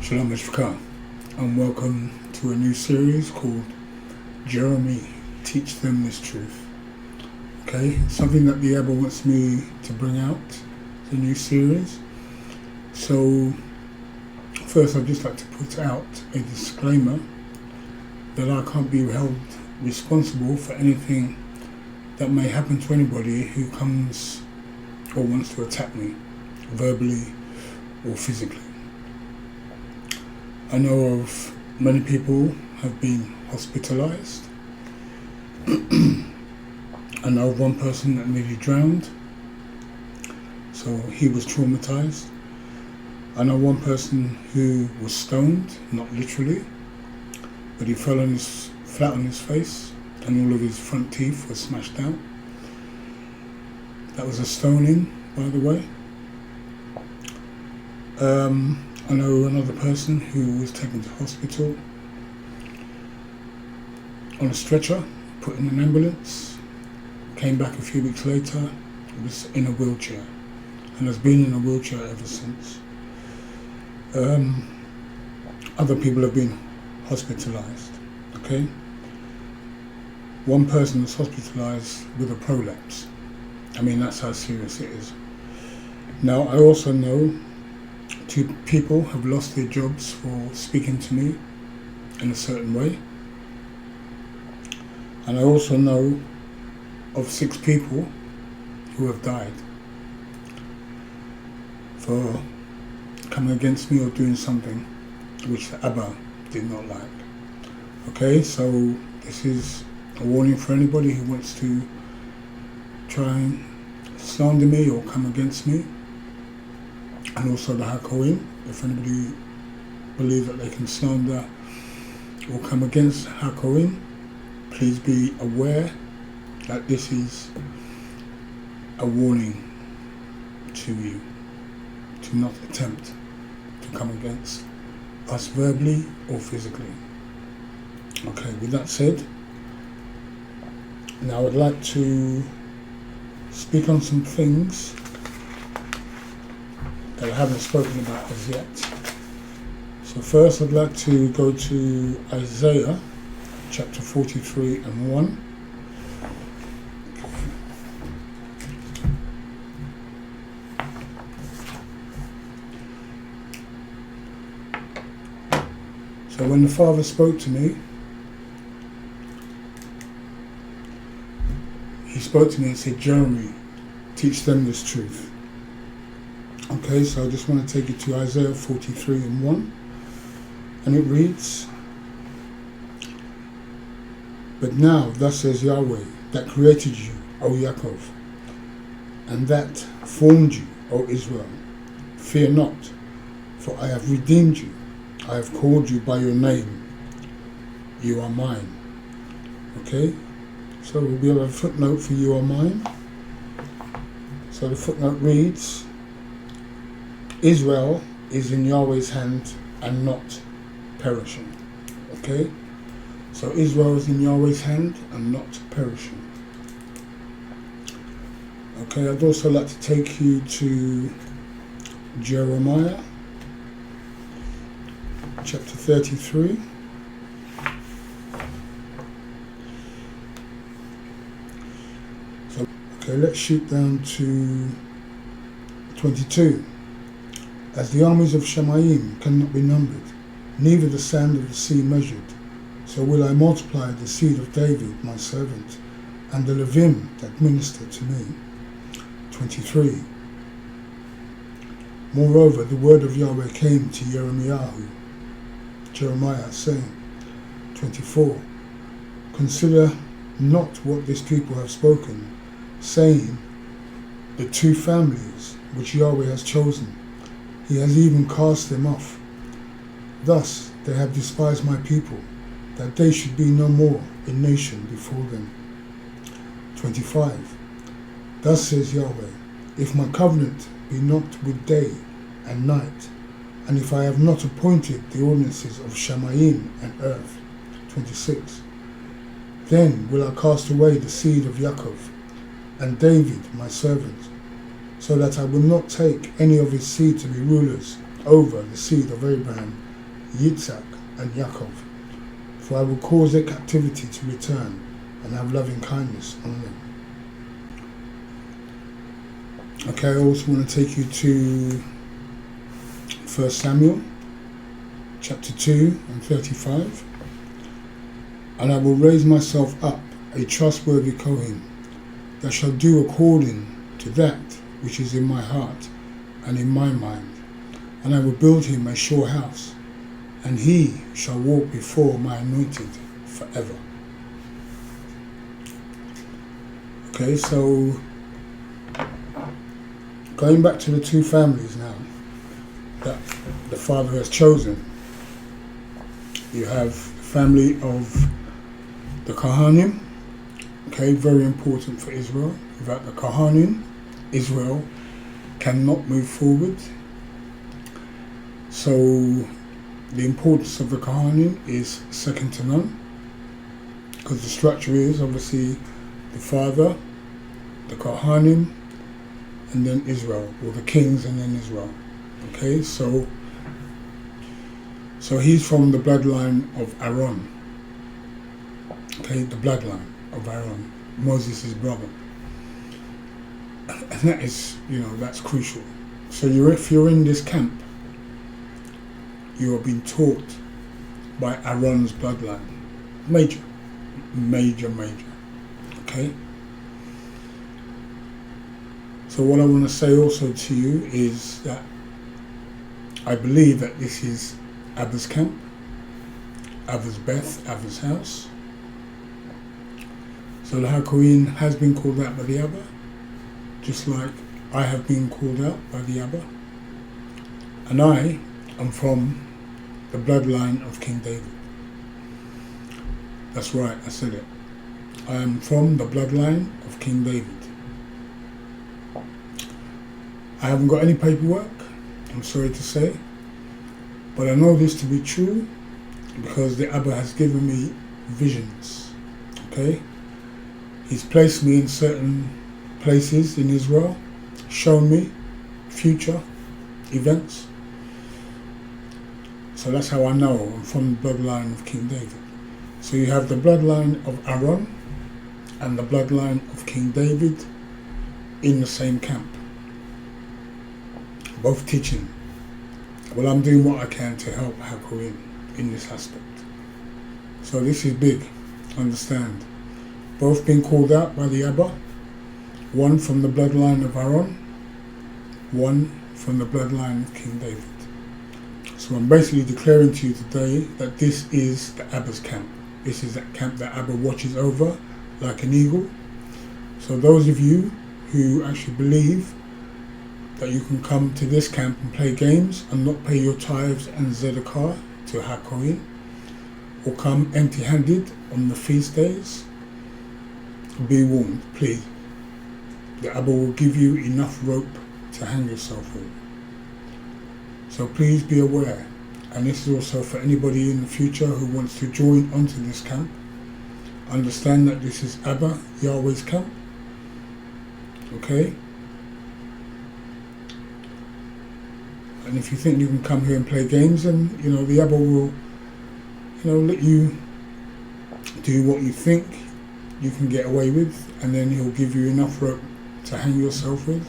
Shalom Mishka, and welcome to a new series called Jeremy, Teach Them This Truth. Okay, something that the Abba wants me to bring out, the new series. So first I'd just like to put out a disclaimer that I can't be held responsible for anything that may happen to anybody who comes or wants to attack me, verbally or physically. I know of many people have been hospitalized. I know of one person that nearly drowned, so he was traumatized. I know one person who was stoned, not literally, but he fell flat on his face and all of his front teeth were smashed out. That was a stoning, by the way. I know another person who was taken to hospital on a stretcher, put in an ambulance, came back a few weeks later, was in a wheelchair, and has been in a wheelchair ever since. Other people have been hospitalized, okay? One person was hospitalized with a prolapse. I mean, that's how serious it is. Now, I also know 2 people have lost their jobs for speaking to me in a certain way. And I also know of 6 people who have died for coming against me or doing something which the Abba did not like. Okay, so this is a warning for anybody who wants to try and slander me or come against me. And also the Hakoim, if anybody believes that they can slander or come against Hakoim, please be aware that this is a warning to you to not attempt to come against us verbally or physically. Okay, with that said, now I'd like to speak on some things that I haven't spoken about as yet. So first I'd like to go to Isaiah chapter 43 and 1. So when the Father spoke to me, he spoke to me and said, Jeremy, teach them this truth. Okay, so I just want to take you to Isaiah 43 and 1, and it reads, But now, thus says Yahweh, that created you, O Yaakov, and that formed you, O Israel, fear not, for I have redeemed you, I have called you by your name, you are mine. Okay, so we'll have a footnote for you are mine. So the footnote reads, Israel is in Yahweh's hand and not perishing. Okay? So Israel is in Yahweh's hand and not perishing. Okay, I'd also like to take you to Jeremiah chapter 33. So, okay, let's shoot down to 22. As the armies of Shemayim cannot be numbered, neither the sand of the sea measured, so will I multiply the seed of David, my servant, and the Levim that minister to me. 23. Moreover, the word of Yahweh came to Jeremiah, saying, 24. Consider not what this people have spoken, saying, the 2 families which Yahweh has chosen, he has even cast them off. Thus they have despised my people, that they should be no more a nation before them. 25. Thus says Yahweh, if my covenant be not with day and night, and if I have not appointed the ordinances of Shemayim and earth. 26. Then will I cast away the seed of Yaakov, and David my servant, so that I will not take any of his seed to be rulers over the seed of Abraham Yitzhak, and Yaakov, for I will cause their captivity to return and have loving kindness on them. Okay, I also want to take you to 1 Samuel chapter 2 and 35. And I will raise myself up a trustworthy Kohen that shall do according to that which is in my heart and in my mind. And I will build him a sure house, and he shall walk before my anointed forever. Okay, so going back to the two families now that the Father has chosen, you have the family of the Kohanim. Okay, very important for Israel. Without the Kohanim, Israel cannot move forward. So the importance of the Kohanim is second to none, because the structure is obviously the Father, the Kohanim, and then Israel, or the kings and then Israel. Okay, so he's from the bloodline of Aaron. Okay, the bloodline of Aaron, Moses' brother. And that is, that's crucial. So if you're in this camp, you are being taught by Aaron's bloodline. Major. Okay? So what I want to say also to you is that I believe that this is Abba's camp, Abba's Beth, Abba's house. So the Hakohen has been called out by the Abba, just like I have been called out by the Abba. And I am from the bloodline of King David. That's right, I said it. I am from the bloodline of King David. I haven't got any paperwork, I'm sorry to say, but I know this to be true because the Abba has given me visions. Okay? He's placed me in certain places in Israel, shown me future events. So that's how I know I'm from the bloodline of King David. So you have the bloodline of Aaron and the bloodline of King David in the same camp, both teaching. Well, I'm doing what I can to help Hakohen in this aspect. So this is big, understand. Both being called out by the Abba, one from the bloodline of Aaron, one from the bloodline of King David. So I'm basically declaring to you today that this is the Abba's camp. This is that camp that Abba watches over like an eagle. So those of you who actually believe that you can come to this camp and play games and not pay your tithes and tzedakah to Hakohen, or come empty-handed on the feast days, be warned, please. The Abba will give you enough rope to hang yourself with. So please be aware. And this is also for anybody in the future who wants to join onto this camp. Understand that this is Abba, Yahweh's camp. Okay? And if you think you can come here and play games, and the Abba will, let you do what you think you can get away with, and then he'll give you enough rope to hang yourself with,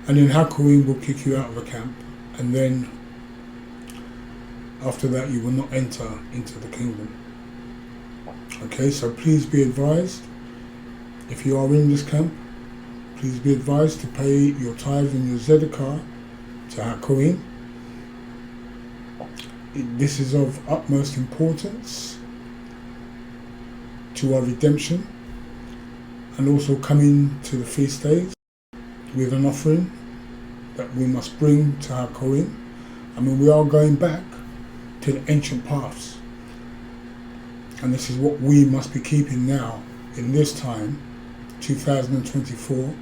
and then Hakohen will kick you out of the camp, and then after that you will not enter into the kingdom. Okay, so please be advised, if you are in this camp, please be advised to pay your tithe and your tzedakah to Hakohen. This is of utmost importance to our redemption, and also coming to the feast days with an offering that we must bring to Hakohen. I mean, we are going back to the ancient paths, and this is what we must be keeping now in this time, 2024,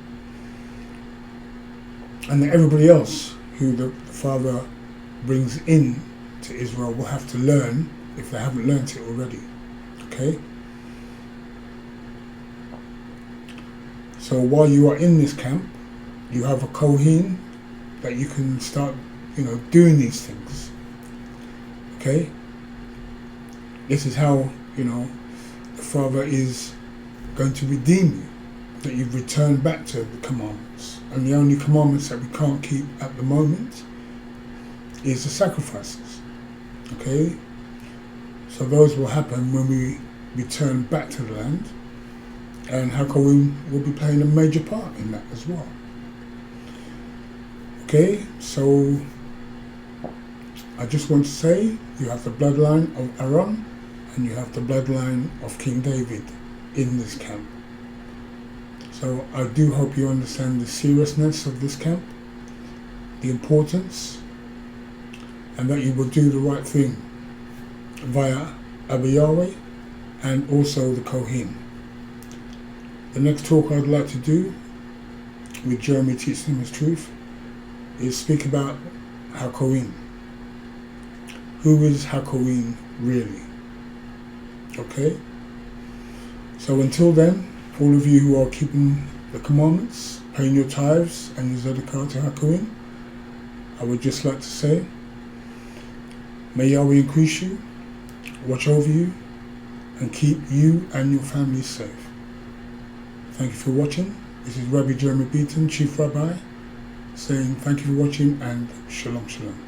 and that everybody else who the Father brings in to Israel will have to learn if they haven't learnt it already. Okay? So while you are in this camp, you have a Kohen that you can start, doing these things. Okay? Okay? This is how, the Father is going to redeem you, that you've returned back to the commandments. And the only commandments that we can't keep at the moment is the sacrifices. Okay? So those will happen when we return back to the land, and Hakoim will be playing a major part in that as well. Okay, so I just want to say you have the bloodline of Aaron and you have the bloodline of King David in this camp. So I do hope you understand the seriousness of this camp, the importance, and that you will do the right thing via Abba Yahweh and also the Kohen. The next talk I'd like to do with Jeremy teaching his truth is speak about Hakoim. Who is Hakoim really? Okay? So until then, all of you who are keeping the commandments, paying your tithes and your Zedekah to Hakoim, I would just like to say, may Yahweh increase you, watch over you, and keep you and your family safe. Thank you for watching. This is Rabbi Jeremy Beaton, Chief Rabbi, saying thank you for watching and Shalom Shalom.